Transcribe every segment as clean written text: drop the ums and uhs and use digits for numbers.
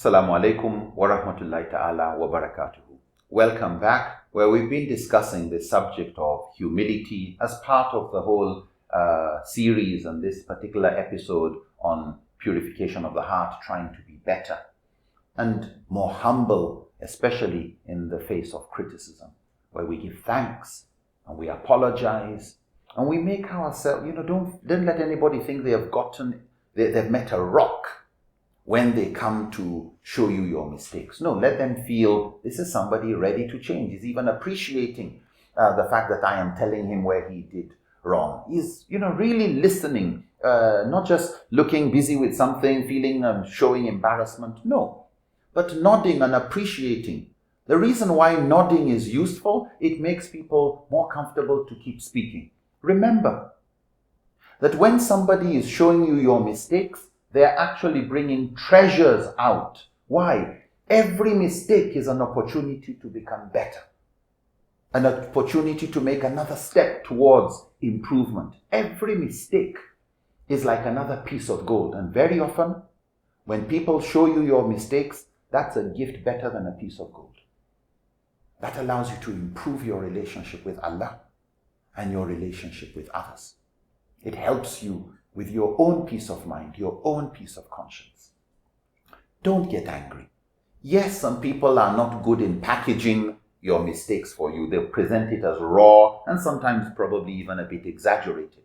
Assalamu alaikum wa rahmatullahi ta'ala wa barakatuhu. Welcome back, where we've been discussing the subject of humility as part of the whole series and this particular episode on purification of the heart, trying to be better and more humble, especially in the face of criticism, where we give thanks and we apologize and we make ourselves, don't let anybody think they've met a rock when they come to show you your mistakes. No, let them feel this is somebody ready to change. He's even appreciating the fact that I am telling him where he did wrong. He's, really listening, not just looking busy with something, feeling and showing embarrassment. No, but nodding and appreciating. The reason why nodding is useful, it makes people more comfortable to keep speaking. Remember that when somebody is showing you your mistakes, they're actually bringing treasures out. Why? Every mistake is an opportunity to become better, an opportunity to make another step towards improvement. Every mistake is like another piece of gold. And very often, when people show you your mistakes, that's a gift better than a piece of gold. That allows you to improve your relationship with Allah and your relationship with others. It helps you with your own peace of mind, your own peace of conscience. Don't get angry. Yes, some people are not good in packaging your mistakes for you. They'll present it as raw and sometimes probably even a bit exaggerated.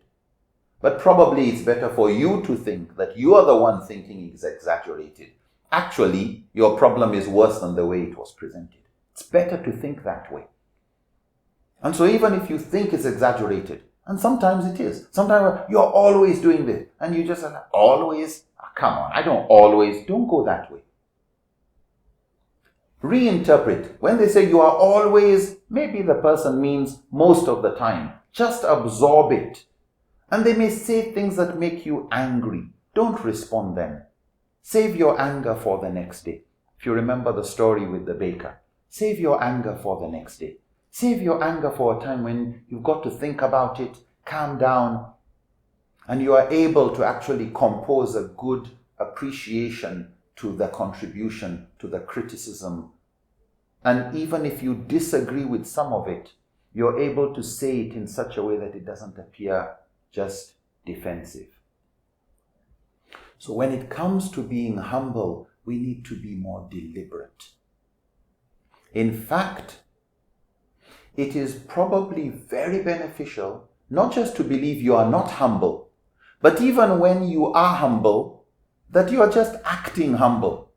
But probably it's better for you to think that you are the one thinking it's exaggerated. Actually, your problem is worse than the way it was presented. It's better to think that way. And so even if you think it's exaggerated, and sometimes it is. Sometimes you're always doing this. And you just say, always? Oh, come on, I don't always. Don't go that way. Reinterpret. When they say you are always, maybe the person means most of the time. Just absorb it. And they may say things that make you angry. Don't respond then. Save your anger for the next day. If you remember the story with the baker, save your anger for the next day. Save your anger for a time when you've got to think about it, calm down, and you are able to actually compose a good appreciation to the contribution, to the criticism. And even if you disagree with some of it, you're able to say it in such a way that it doesn't appear just defensive. So when it comes to being humble, we need to be more deliberate. In fact, it is probably very beneficial not just to believe you are not humble, but even when you are humble, that you are just acting humble.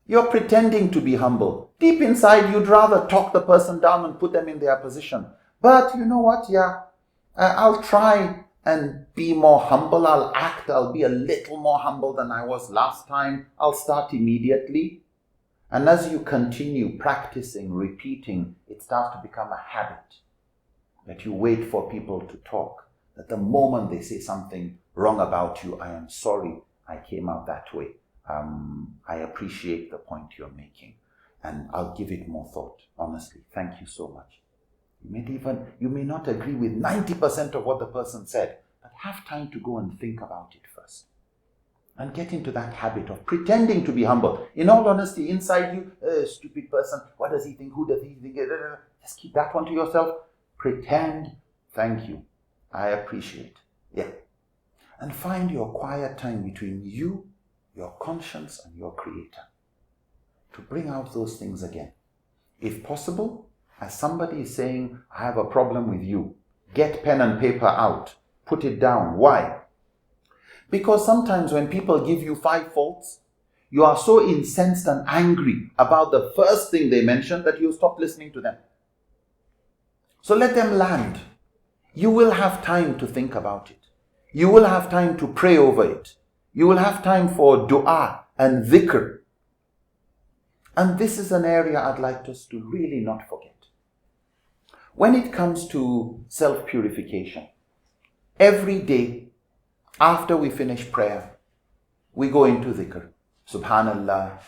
You're pretending to be humble. Deep inside, you'd rather talk the person down and put them in their position. But you know what? I'll try and be more humble. I'll be a little more humble than I was last time. I'll start immediately. And as you continue practicing, repeating, it starts to become a habit that you wait for people to talk. That the moment they say something wrong about you, I am sorry I came out that way. I appreciate the point you're making. And I'll give it more thought. Honestly, thank you so much. You may not agree with 90% of what the person said, but have time to go and think about it first. And get into that habit of pretending to be humble. In all honesty, inside you, stupid person, what does he think? Who does he think? Just keep that one to yourself. Pretend, thank you, I appreciate. Yeah. And find your quiet time between you, your conscience, and your Creator to bring out those things again. If possible, as somebody is saying, I have a problem with you, get pen and paper out, put it down. Why? Because sometimes when people give you 5 faults, you are so incensed and angry about the first thing they mentioned that you stop listening to them. So let them land. You will have time to think about it. You will have time to pray over it. You will have time for dua and dhikr. And this is an area I'd like us to really not forget. When it comes to self-purification, every day, after we finish prayer, we go into dhikr. Subhanallah,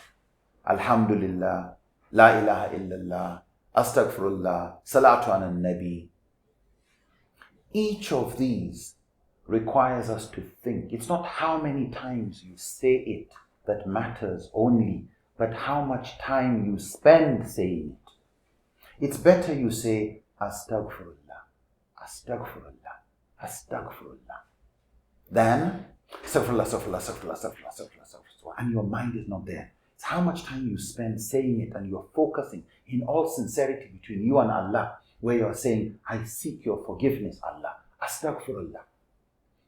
Alhamdulillah, La ilaha illallah, Astaghfirullah, Salatu ala Nabi. Each of these requires us to think. It's not how many times you say it that matters only, but how much time you spend saying it. It's better you say, Astaghfirullah, Astaghfirullah, Astaghfirullah, than Astaghfirullah, Astaghfirullah, Astaghfirullah, Astaghfirullah, Astaghfirullah, and your mind is not there. It's how much time you spend saying it, and you're focusing in all sincerity between you and Allah, where you're saying, I seek your forgiveness, Allah, Astaghfirullah.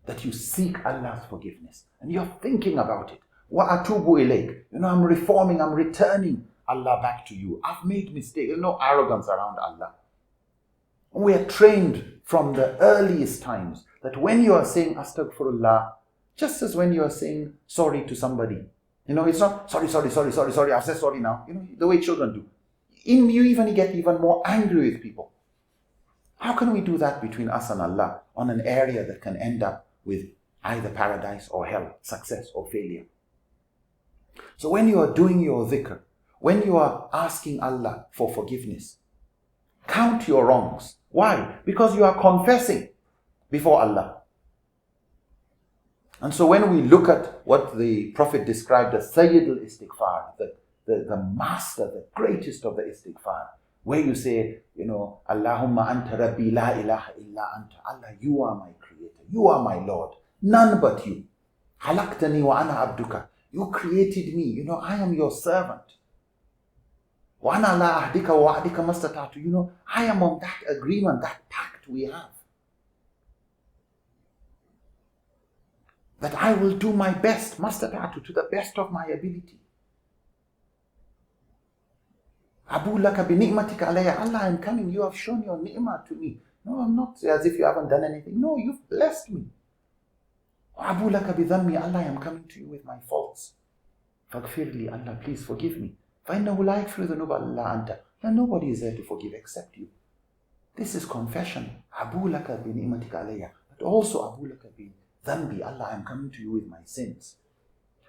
That you seek Allah's forgiveness, and you're thinking about it. Wa atubu ilayk. I'm reforming, I'm returning Allah back to you. I've made mistakes. There's no arrogance around Allah. We are trained from the earliest times that when you are saying Astaghfirullah, just as when you are saying sorry to somebody, it's not sorry, I've said sorry now. The way children do. You even get even more angry with people. How can we do that between us and Allah on an area that can end up with either paradise or hell, success or failure? So when you are doing your dhikr, when you are asking Allah for forgiveness, count your wrongs. Why? Because you are confessing before Allah. And so when we look at what the Prophet described as Sayyid al-Istighfar, the master, the greatest of the istighfar, where you say, Allahumma anta rabbi la ilaha illa anta. Allah, you are my creator. You are my Lord. None but you. Halaqtani wa ana abduka. You created me. I am your servant. Wa ana la ahdika wa ahdika mastata'tu. I am on that agreement, that pact we have. That I will do my best, mastata'tu, to the best of my ability. Abu laka bi ni'matika alayya. Allah, I'm coming. You have shown your ni'mah to me. No, I'm not as if you haven't done anything. No, you've blessed me. Abu laka bi dhammi. Allah, I'm coming to you with my faults. Faghfirli, Allah, please forgive me. فَإِنَّهُ لَا يَغْفِرُ الذُّنُوبَ إِلَّا أَنْتَ. And nobody is there to forgive except you. This is confession. Abu laka bi ni'matika alayya. But also Abu laka bi dhambi. Allah, I'm coming to you with my sins.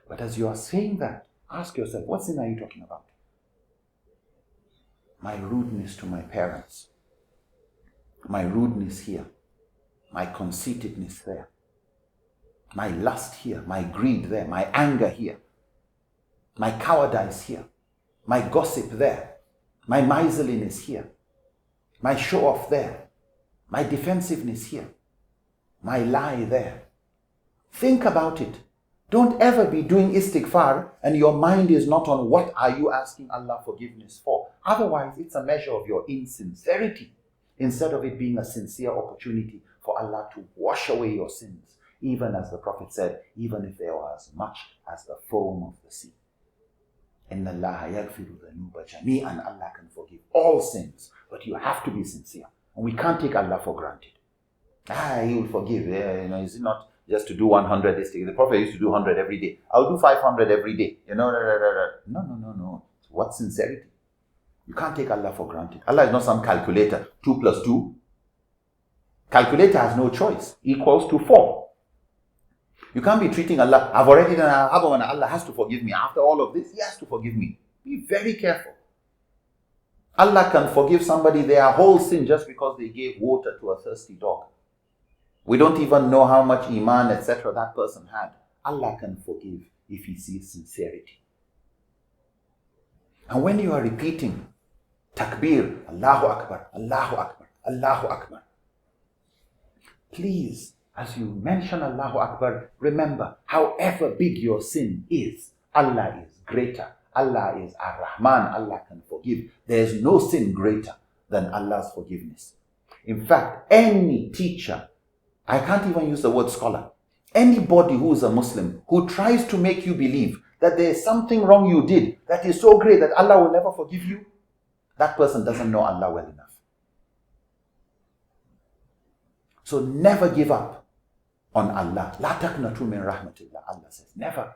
But as you are saying that, ask yourself, what sin are you talking about? My rudeness to my parents, my rudeness here, my conceitedness there, my lust here, my greed there, my anger here, my cowardice here, my gossip there, my miserliness here, my show off there, my defensiveness here, my lie there. Think about it. Don't ever be doing istighfar and your mind is not on what are you asking Allah forgiveness for. Otherwise, it's a measure of your insincerity instead of it being a sincere opportunity for Allah to wash away your sins. Even as the Prophet said, even if there were as much as the foam of the sea. Inna Allah yaghfiru dhunuba jami'an. Allah can forgive all sins, but you have to be sincere. And we can't take Allah for granted. He will forgive. Is it not just to do 100 this day? The Prophet used to do 100 every day. I'll do 500 every day. No. What sincerity? You can't take Allah for granted. Allah is not some calculator. 2 plus 2. Calculator has no choice. Equals to 4. You can't be treating Allah, I've already done Allah has to forgive me. After all of this, He has to forgive me. Be very careful. Allah can forgive somebody their whole sin just because they gave water to a thirsty dog. We don't even know how much iman, etc. that person had. Allah can forgive if He sees sincerity. And when you are repeating takbir, Allahu Akbar, Allahu Akbar, Allahu Akbar, please, as you mention Allahu Akbar, remember, however big your sin is, Allah is greater. Allah is Ar-Rahman. Allah can forgive. There is no sin greater than Allah's forgiveness. In fact, any teacher, I can't even use the word scholar, anybody who is a Muslim who tries to make you believe that there is something wrong you did that is so great that Allah will never forgive you, that person doesn't know Allah well enough. So never give up on Allah. La taqnatu min rahmatillah. Allah says, never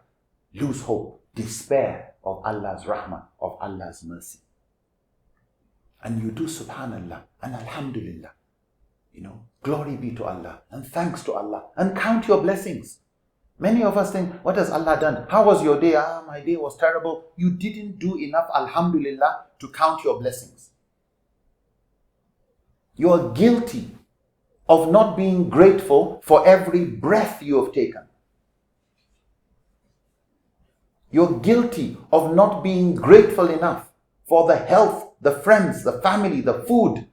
lose hope, despair of Allah's rahmah, of Allah's mercy. And you do subhanallah and alhamdulillah. Glory be to Allah and thanks to Allah, and count your blessings. Many of us think, what has Allah done? How was your day? My day was terrible. You didn't do enough alhamdulillah to count your blessings. You are guilty of not being grateful for every breath you have taken. You're guilty of not being grateful enough for the health, the friends, the family, the food,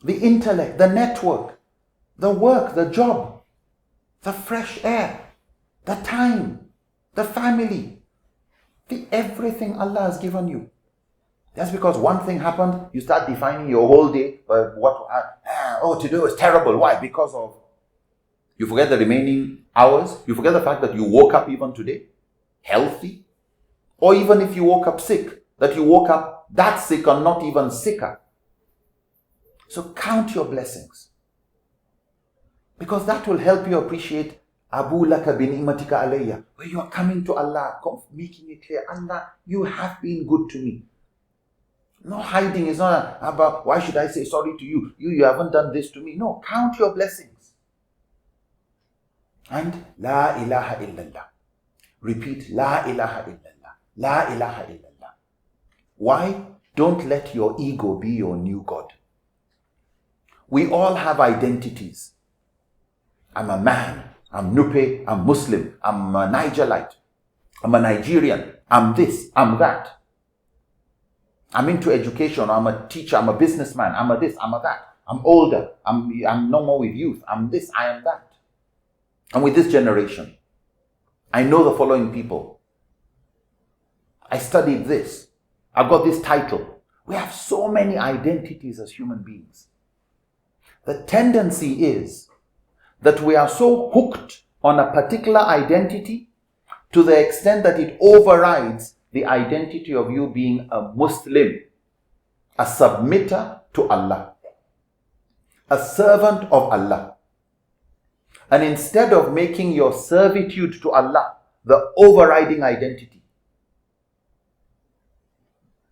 the intellect, the network, the work, the job, the fresh air, the time, the family, the everything Allah has given you. Just because one thing happened, you start defining your whole day. Today was terrible. Why? Because of, you forget the remaining hours. You forget the fact that you woke up even today healthy. Or even if you woke up sick, that you woke up that sick or not even sicker. So count your blessings. Because that will help you appreciate Abu laka bin imatika alayya, where you are coming to Allah, making it clear, Allah, you have been good to me. No hiding is not about, why should I say sorry to you? You haven't done this to me. No, count your blessings. And La ilaha illallah. Repeat, La ilaha illallah. La ilaha illallah. Why? Don't let your ego be your new God. We all have identities. I'm a man. I'm Nupe. I'm Muslim. I'm a Nigerite. I'm a Nigerian. I'm this. I'm that. I'm into education. I'm a teacher. I'm a businessman. I'm a this. I'm a that. I'm older. I'm no more with youth. I'm this. I am that. And with this generation, I know the following people. I studied this. I've got this title. We have so many identities as human beings. The tendency is that we are so hooked on a particular identity to the extent that it overrides the identity of you being a Muslim, a submitter to Allah, a servant of Allah. And instead of making your servitude to Allah the overriding identity,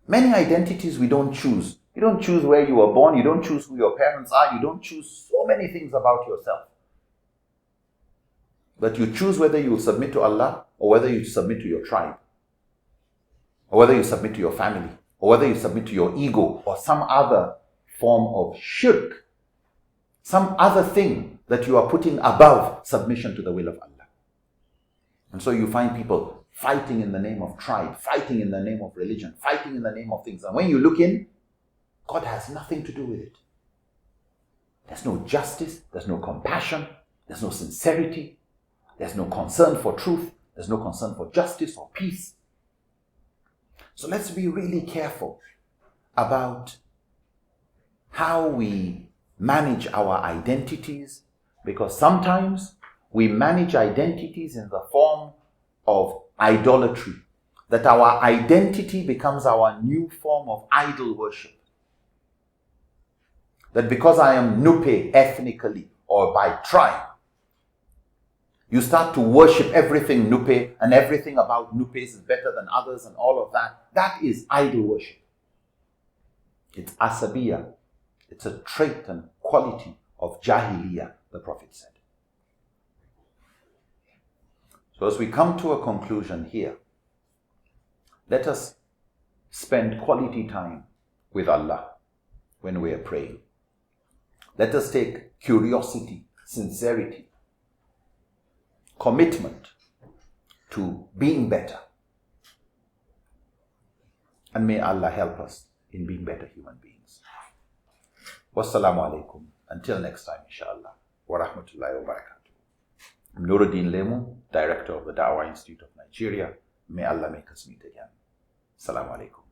many identities we don't choose. You don't choose where you were born, you don't choose who your parents are, you don't choose so many things about yourself. But you choose whether you will submit to Allah or whether you submit to your tribe, or whether you submit to your family, or whether you submit to your ego or some other form of shirk, some other thing that you are putting above submission to the will of Allah. And so you find people fighting in the name of tribe, fighting in the name of religion, fighting in the name of things. And when you look in, God has nothing to do with it. There's no justice, there's no compassion, there's no sincerity, there's no concern for truth, there's no concern for justice or peace. So let's be really careful about how we manage our identities, because sometimes we manage identities in the form of idolatry, that our identity becomes our new form of idol worship. That because I am Nupe ethnically or by tribe, you start to worship everything Nupe, and everything about Nupes is better than others and all of that. That is idol worship. It's asabiya. It's a trait and quality of jahiliyyah, the Prophet said. So as we come to a conclusion here, let us spend quality time with Allah when we are praying. Let us take curiosity, sincerity, commitment to being better. And may Allah help us in being better human beings. Wassalamu alaikum. Until next time, inshallah. Wa rahmatullahi wa barakatuh. I'm Nuruddin Lemu, Director of the Dawah Institute of Nigeria. May Allah make us meet again. Assalamu alaikum.